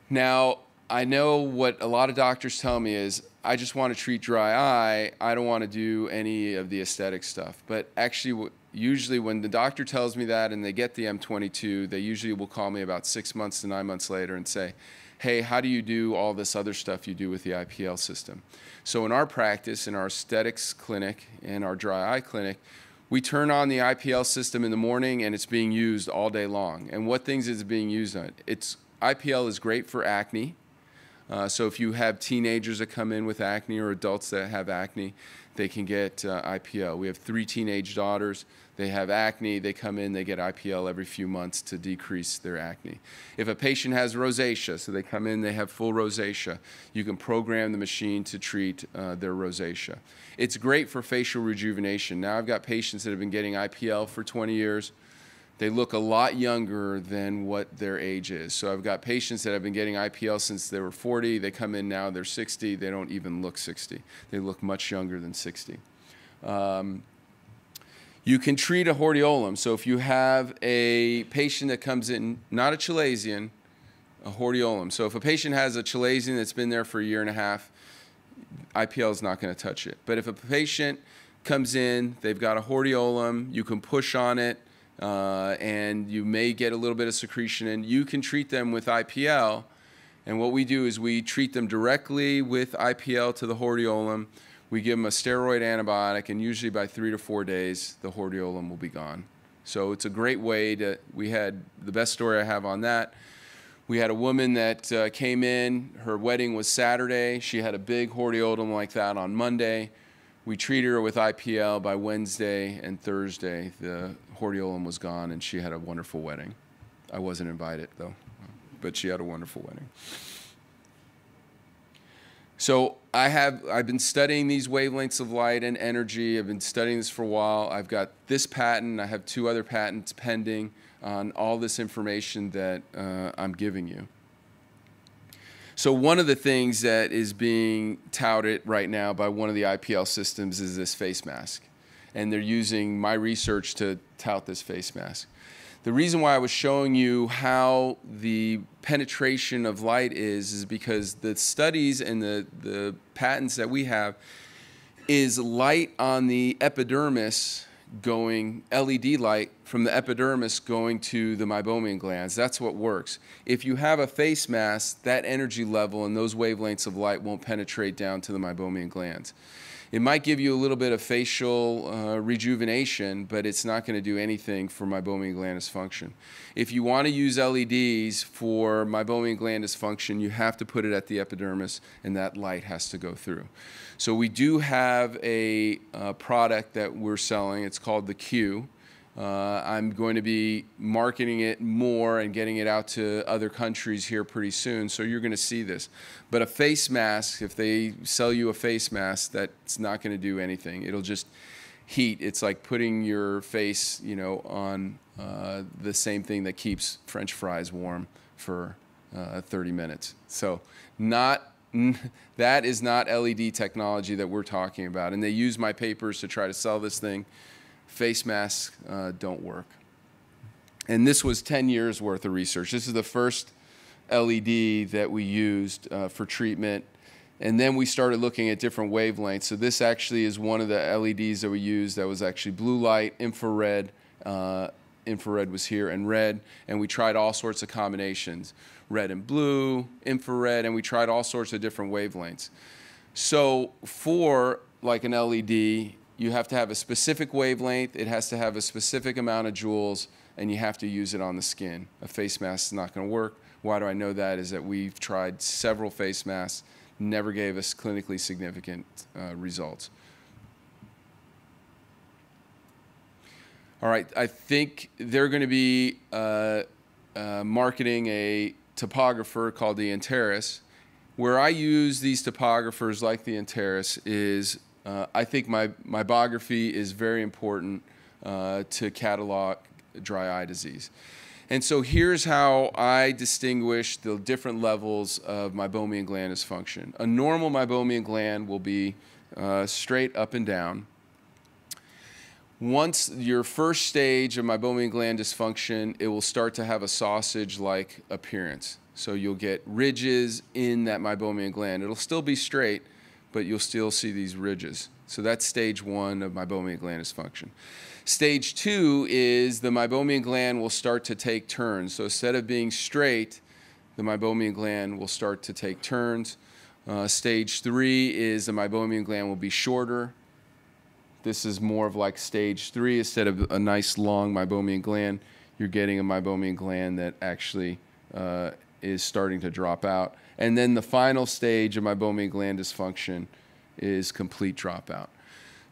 Now, I know what a lot of doctors tell me is, I just want to treat dry eye. I don't want to do any of the aesthetic stuff. But actually, usually when the doctor tells me that and they get the M22, they usually will call me about 6 months to 9 months later and say, hey, how do you do all this other stuff you do with the IPL system? So in our practice, in our aesthetics clinic and our dry eye clinic, we turn on the IPL system in the morning and it's being used all day long. And what things is it being used on? IPL is great for acne. So if you have teenagers that come in with acne or adults that have acne, they can get IPL. We have 3 teenage daughters. They have acne. They come in, they get IPL every few months to decrease their acne. If a patient has rosacea, so they come in, they have full rosacea, you can program the machine to treat their rosacea. It's great for facial rejuvenation. Now I've got patients that have been getting IPL for 20 years. They look a lot younger than what their age is. So I've got patients that have been getting IPL since they were 40. They come in now, they're 60. They don't even look 60. They look much younger than 60. You can treat a hordeolum. So if you have a patient that comes in, not a chalazion, a hordeolum. So if a patient has a chalazion that's been there for a year and a half, IPL is not going to touch it. But if a patient comes in, they've got a hordeolum, you can push on it, and you may get a little bit of secretion, and you can treat them with IPL. And what we do is we treat them directly with IPL to the hordeolum. We give them a steroid antibiotic, and usually by 3 to 4 days, the hordeolum will be gone. So it's a great way to, we had, the best story I have on that, we had a woman that came in, her wedding was Saturday, she had a big hordeolum like that on Monday. We treated her with IPL. By Wednesday and Thursday, the hordeolum was gone, and she had a wonderful wedding. I wasn't invited, though, but she had a wonderful wedding. So I've been studying these wavelengths of light and energy. I've been studying this for a while. I've got this patent. I have 2 other patents pending on all this information that I'm giving you. So one of the things that is being touted right now by one of the IPL systems is this face mask. And they're using my research to tout this face mask. The reason why I was showing you how the penetration of light is because the studies and the patents that we have is light on the epidermis going LED light from the epidermis going to the meibomian glands. That's what works. If you have a face mask, that energy level and those wavelengths of light won't penetrate down to the meibomian glands. It might give you a little bit of facial rejuvenation, but it's not going to do anything for meibomian gland dysfunction. If you want to use LEDs for meibomian gland dysfunction, you have to put it at the epidermis, and that light has to go through. So we do have a product that we're selling. It's called the Q. I'm going to be marketing it more and getting it out to other countries here pretty soon, so you're going to see this. But a face mask, if they sell you a face mask, that's not going to do anything. It'll just heat. It's like putting your face, you know, on the same thing that keeps French fries warm for 30 minutes. So that is not LED technology that we're talking about. And they use my papers to try to sell this thing. Face masks don't work. And this was 10 years worth of research. This is the first LED that we used for treatment. And then we started looking at different wavelengths. So this actually is one of the LEDs that we used that was actually blue light, infrared. Infrared was here, and red. And we tried all sorts of combinations, red and blue, infrared, and we tried all sorts of different wavelengths. So for like an LED, you have to have a specific wavelength, it has to have a specific amount of joules, and you have to use it on the skin. A face mask is not going to work. Why do I know that? Is that we've tried several face masks, never gave us clinically significant results. All right, I think they're going to be marketing a topographer called the Antares. Where I use these topographers like the Antares is I think my meibography is very important to catalog dry eye disease. And so here's how I distinguish the different levels of meibomian gland dysfunction. A normal meibomian gland will be straight up and down. Once your first stage of meibomian gland dysfunction, it will start to have a sausage-like appearance. So you'll get ridges in that meibomian gland. It'll still be straight, but you'll still see these ridges. So that's stage 1 of meibomian gland dysfunction. Stage 2 is the meibomian gland will start to take turns. So instead of being straight, the meibomian gland will start to take turns. Stage 3 is the meibomian gland will be shorter. This is more of like stage 3. Instead of a nice long meibomian gland, you're getting a meibomian gland that actually is starting to drop out. And then the final stage of meibomian gland dysfunction is complete dropout.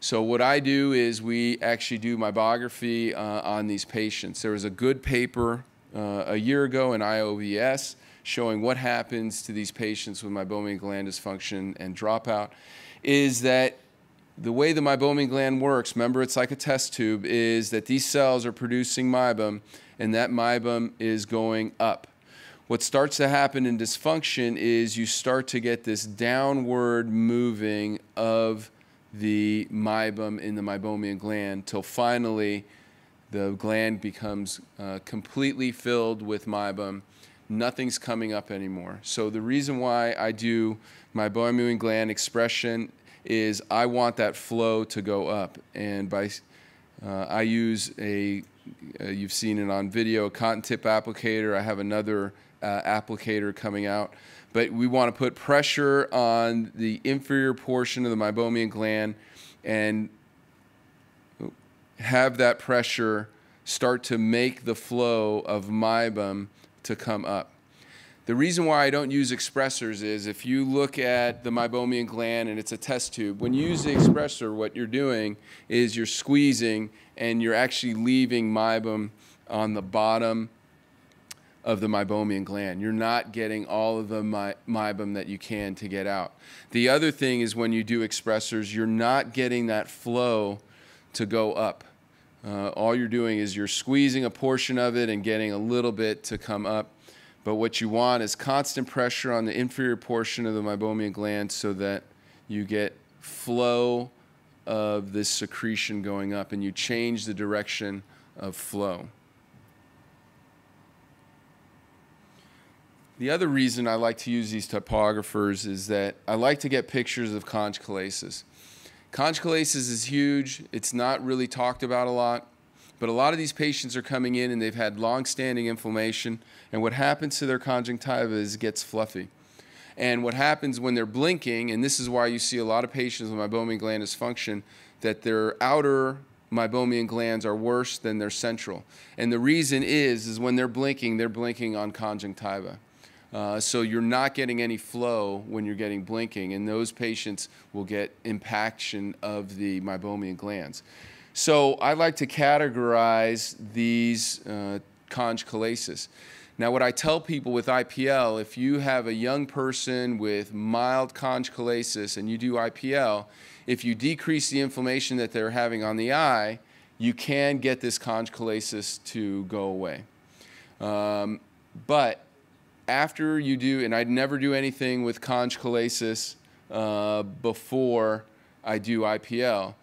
So what I do is we actually do meibography on these patients. There was a good paper a year ago in IOVS showing what happens to these patients with meibomian gland dysfunction and dropout is that the way the meibomian gland works, remember it's like a test tube, is that these cells are producing meibum and that meibum is going up. What starts to happen in dysfunction is you start to get this downward moving of the meibum in the meibomian gland till finally the gland becomes completely filled with meibum. Nothing's coming up anymore. So the reason why I do meibomian gland expression is I want that flow to go up. And by I use you've seen it on video, a cotton tip applicator. I have another applicator coming out. But we want to put pressure on the inferior portion of the meibomian gland and have that pressure start to make the flow of meibum to come up. The reason why I don't use expressors is if you look at the meibomian gland and it's a test tube, when you use the expressor, what you're doing is you're squeezing and you're actually leaving meibum on the bottom of the meibomian gland. You're not getting all of the meibum that you can to get out. The other thing is when you do expressors, you're not getting that flow to go up. All you're doing is you're squeezing a portion of it and getting a little bit to come up. But what you want is constant pressure on the inferior portion of the meibomian gland so that you get flow of this secretion going up and you change the direction of flow. The other reason I like to use these topographers is that I like to get pictures of concholasis. Concholasis is huge. It's not really talked about a lot. But a lot of these patients are coming in and they've had long-standing inflammation, and what happens to their conjunctiva is it gets fluffy. And what happens when they're blinking, and this is why you see a lot of patients with meibomian gland dysfunction, that their outer meibomian glands are worse than their central. And the reason is when they're blinking on conjunctiva. So you're not getting any flow when you're getting blinking, and those patients will get impaction of the meibomian glands. So I like to categorize these conj chalasis. Now, what I tell people with IPL, if you have a young person with mild conj chalasis and you do IPL, if you decrease the inflammation that they're having on the eye, you can get this conj chalasis to go away. But after you do, and I'd never do anything with conj chalasis before I do IPL.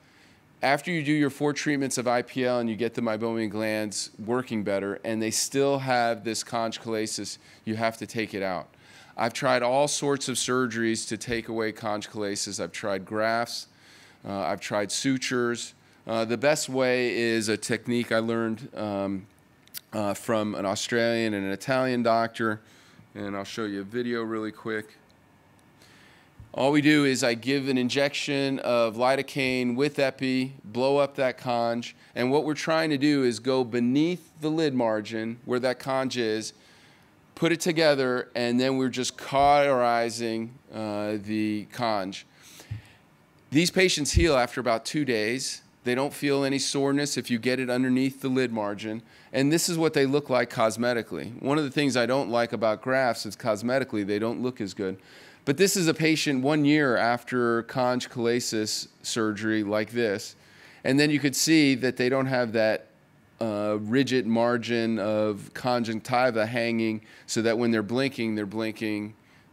After you do your 4 treatments of IPL and you get the meibomian glands working better and they still have this conj chalasis, you have to take it out. I've tried all sorts of surgeries to take away conj chalasis. I've tried grafts, I've tried sutures. The best way is a technique I learned from an Australian and an Italian doctor, and I'll show you a video really quick. All we do is I give an injection of lidocaine with epi, blow up that conj, and what we're trying to do is go beneath the lid margin where that conj is, put it together, and then we're just cauterizing the conj. These patients heal after about 2 days. They don't feel any soreness if you get it underneath the lid margin, and this is what they look like cosmetically. One of the things I don't like about grafts is cosmetically they don't look as good. But this is a patient 1 year after conj chalasis surgery like this. And then you could see that they don't have that rigid margin of conjunctiva hanging so that when they're blinking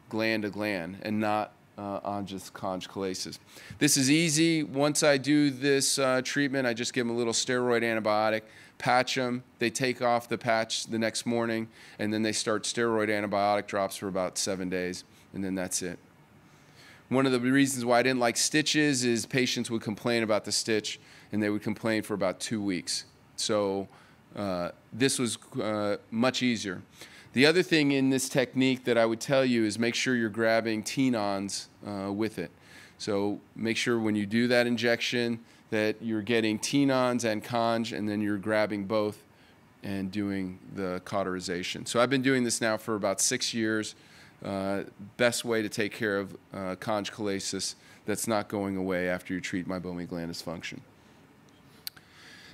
gland to gland and not on just conj chalasis. This is easy. Once I do this treatment, I just give them a little steroid antibiotic, patch them. They take off the patch the next morning, and then they start steroid antibiotic drops for about 7 days. And then that's it. One of the reasons why I didn't like stitches is patients would complain about the stitch, and they would complain for about 2 weeks. So this was much easier. The other thing in this technique that I would tell you is make sure you're grabbing tenons with it. So make sure when you do that injection that you're getting tenons and conj, and then you're grabbing both and doing the cauterization. So I've been doing this now for about 6 years. Best way to take care of conj chalasis that's not going away after you treat meibomian gland dysfunction.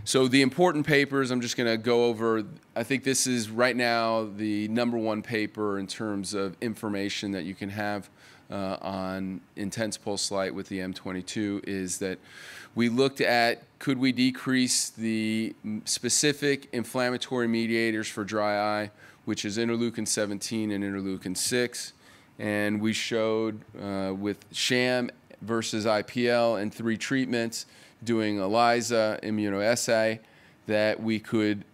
So the important papers, I'm just going to go over. I think this is right now the #1 paper in terms of information that you can have on intense pulse light with the M22 is that we looked at could we decrease the specific inflammatory mediators for dry eye, which is interleukin-17 and interleukin-6, and we showed with sham versus IPL and 3 treatments doing ELISA immunoassay that we could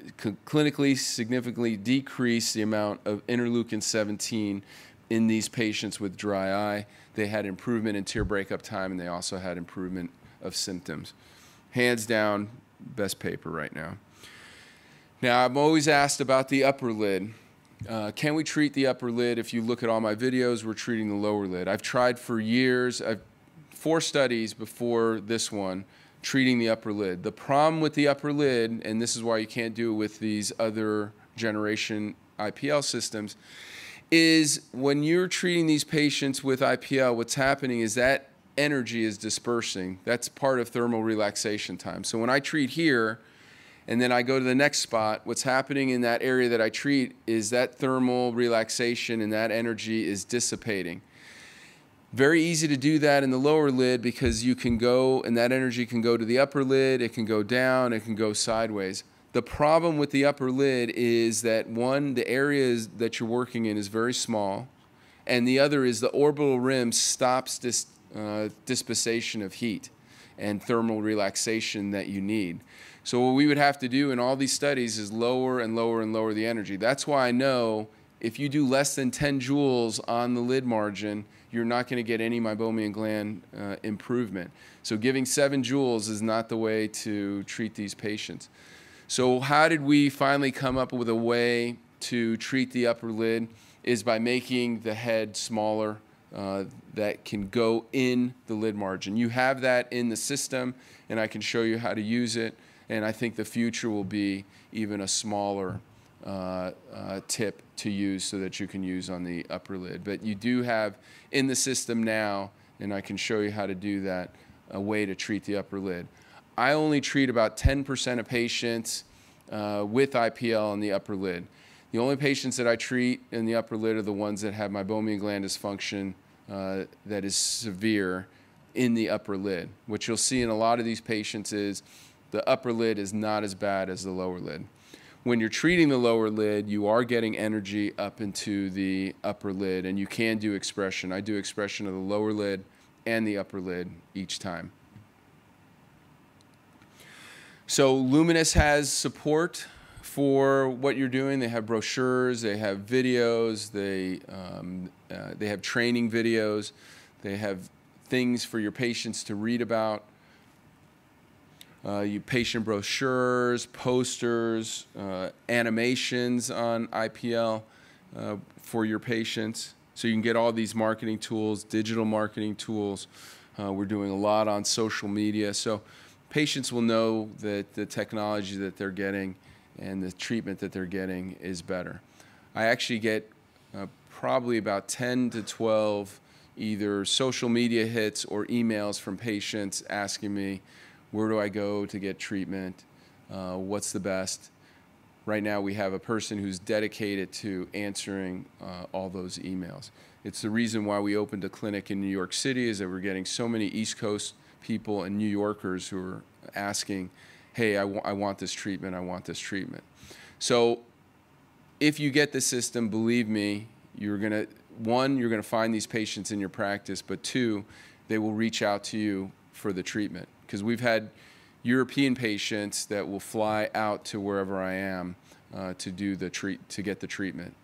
clinically significantly decrease the amount of interleukin-17 in these patients with dry eye. They had improvement in tear breakup time, and they also had improvement of symptoms. Hands down, best paper right now. Now, I'm always asked about the upper lid. Can we treat the upper lid? If you look at all my videos, we're treating the lower lid. I've tried for years. I've 4 studies before this one treating the upper lid. The problem with the upper lid, and this is why you can't do it with these other generation IPL systems, is when you're treating these patients with IPL, what's happening is that energy is dispersing. That's part of thermal relaxation time. So when I treat here, and then I go to the next spot, what's happening in that area that I treat is that thermal relaxation and that energy is dissipating. Very easy to do that in the lower lid because you can go, and that energy can go to the upper lid, it can go down, it can go sideways. The problem with the upper lid is that one, the areas that you're working in is very small, and the other is the orbital rim stops this dispensation of heat and thermal relaxation that you need. So what we would have to do in all these studies is lower and lower and lower the energy. That's why I know if you do less than 10 joules on the lid margin, you're not going to get any meibomian gland improvement. So giving 7 joules is not the way to treat these patients. So how did we finally come up with a way to treat the upper lid? Is by making the head smaller that can go in the lid margin. You have that in the system, and I can show you how to use it. And I think the future will be even a smaller tip to use so that you can use on the upper lid. But you do have in the system now, and I can show you how to do that, a way to treat the upper lid. I only treat about 10% of patients with IPL on the upper lid. The only patients that I treat in the upper lid are the ones that have meibomian gland dysfunction that is severe in the upper lid. What you'll see in a lot of these patients is the upper lid is not as bad as the lower lid. When you're treating the lower lid, you are getting energy up into the upper lid, and you can do expression. I do expression of the lower lid and the upper lid each time. So Luminous has support for what you're doing. They have brochures, they have videos, they have training videos, they have things for your patients to read about. You patient brochures, posters, animations on IPL for your patients. So you can get all these marketing tools, digital marketing tools. We're doing a lot on social media. So patients will know that the technology that they're getting and the treatment that they're getting is better. I actually get probably about 10 to 12 either social media hits or emails from patients asking me, where do I go to get treatment? What's the best? Right now we have a person who's dedicated to answering all those emails. It's the reason why we opened a clinic in New York City, is that we're getting so many East Coast people and New Yorkers who are asking, hey, I want this treatment, I want this treatment. So if you get the system, believe me, you're gonna find these patients in your practice, but two, they will reach out to you for the treatment. Because we've had European patients that will fly out to wherever I am to get the treatment.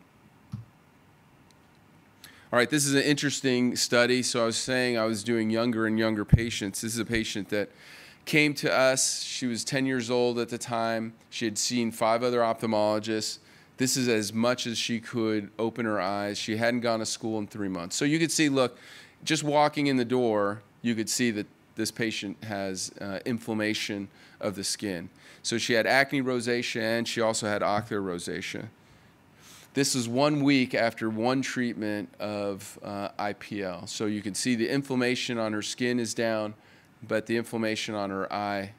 All right, this is an interesting study. So I was saying I was doing younger and younger patients. This is a patient that came to us. She was 10 years old at the time. She had seen 5 other ophthalmologists. This is as much as she could open her eyes. She hadn't gone to school in 3 months. So you could see, look, just walking in the door, you could see that this patient has inflammation of the skin. So she had acne rosacea, and she also had ocular rosacea. This is 1 week after 1 treatment of IPL. So you can see the inflammation on her skin is down, but the inflammation on her eye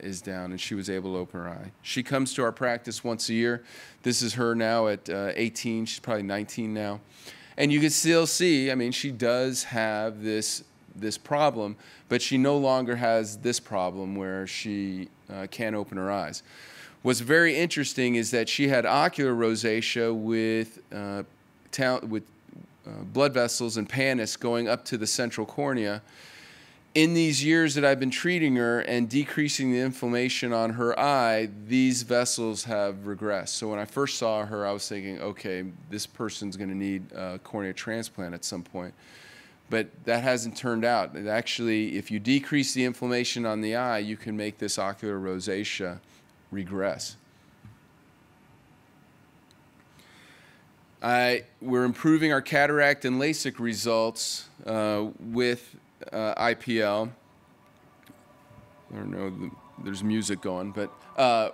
is down, and she was able to open her eye. She comes to our practice once a year. This is her now at 18. She's probably 19 now. And you can still see, I mean, she does have this problem, but she no longer has this problem where she can't open her eyes. What's very interesting is that she had ocular rosacea with blood vessels and pannus going up to the central cornea. In these years that I've been treating her and decreasing the inflammation on her eye, these vessels have regressed. So when I first saw her, I was thinking, okay, this person's going to need a cornea transplant at some point. But that hasn't turned out. Actually, if you decrease the inflammation on the eye, you can make this ocular rosacea regress. We're improving our cataract and LASIK results with IPL. I don't know, there's music going, but let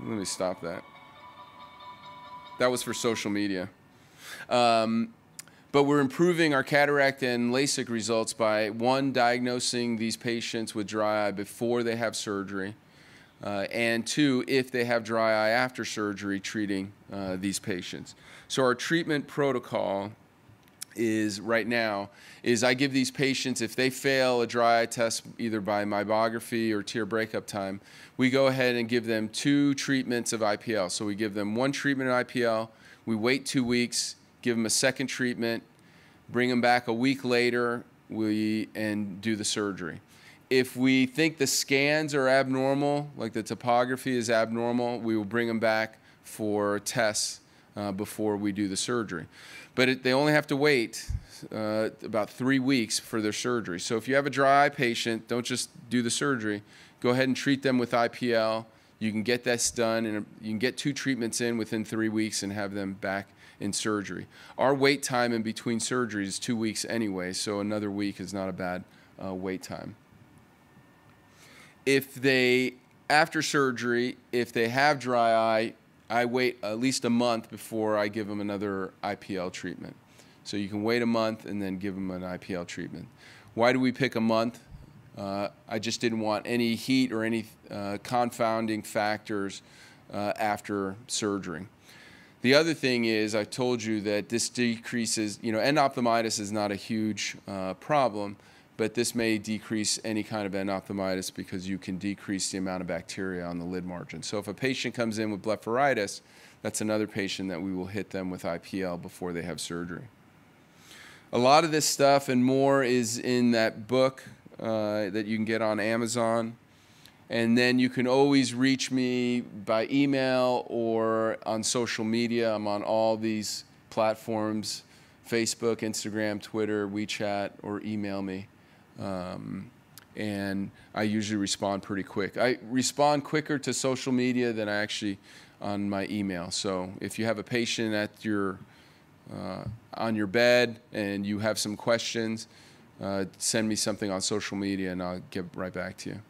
me stop that. That was for social media. But we're improving our cataract and LASIK results by, 1, diagnosing these patients with dry eye before they have surgery, and 2, if they have dry eye after surgery, treating these patients. So our treatment protocol is right now is I give these patients, if they fail a dry eye test either by meibography or tear breakup time, we go ahead and give them 2 treatments of IPL. So we give them 1 treatment of IPL, we wait 2 weeks, give them a second treatment, bring them back a week later, and do the surgery. If we think the scans are abnormal, like the topography is abnormal, we will bring them back for tests before we do the surgery. But they only have to wait about 3 weeks for their surgery. So if you have a dry eye patient, don't just do the surgery. Go ahead and treat them with IPL. You can get this done, and you can get 2 treatments in within 3 weeks and have them back in surgery. Our wait time in between surgeries is 2 weeks anyway, so another week is not a bad wait time. After surgery, if they have dry eye, I wait at least a month before I give them another IPL treatment. So you can wait a month and then give them an IPL treatment. Why do we pick a month? I just didn't want any heat or any confounding factors after surgery. The other thing is, I told you that this decreases, endophthalmitis is not a huge problem, but this may decrease any kind of endophthalmitis because you can decrease the amount of bacteria on the lid margin. So if a patient comes in with blepharitis, that's another patient that we will hit them with IPL before they have surgery. A lot of this stuff and more is in that book that you can get on Amazon. And then you can always reach me by email or on social media. I'm on all these platforms: Facebook, Instagram, Twitter, WeChat, or email me. And I usually respond pretty quick. I respond quicker to social media than I actually on my email. So if you have a patient at on your bed and you have some questions, send me something on social media and I'll get right back to you.